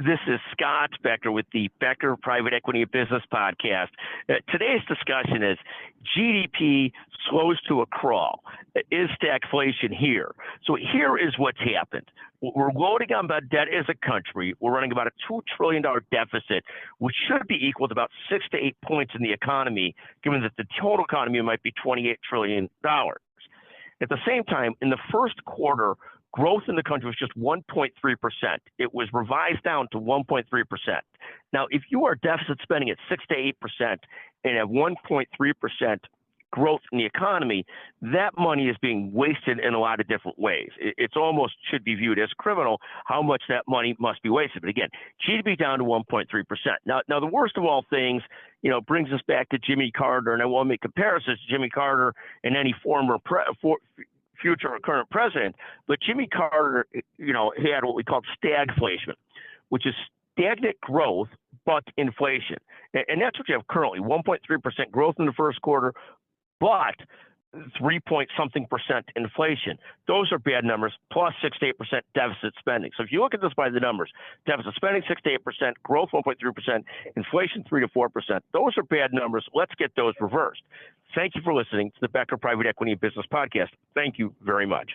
This is Scott Becker with the Becker Private Equity and Business Podcast. Today's discussion is GDP slows to a crawl. Is stagflation here? So here is what's happened. We're loading on debt as a country. We're running about a $2 trillion deficit, which should be equal to about 6 to 8 points in the economy, given that the total economy might be $28 trillion. At the same time, in the first quarter, growth in the country was just 1.3%. It was revised down to 1.3%. Now, if you are deficit spending at 6 to 8% and have 1.3% growth in the economy, that money is being wasted in a lot of different ways. It's almost should be viewed as criminal how much that money must be wasted. But again, GDP down to 1.3%. Now, the worst of all things, brings us back to Jimmy Carter, and I won't make comparisons to Jimmy Carter and any former future or current president, but Jimmy Carter, had what we called stagflation, which is stagnant growth but inflation, and that's what you have currently: 1.3% growth in the first quarter, but 3-point-something% inflation. Those are bad numbers, plus 6 to 8% deficit spending. So if you look at this by the numbers, deficit spending 6 to 8%, growth 1.3%, inflation 3 to 4%. Those are bad numbers. Let's get those reversed. Thank you for listening to the Becker Private Equity and Business Podcast. Thank you very much.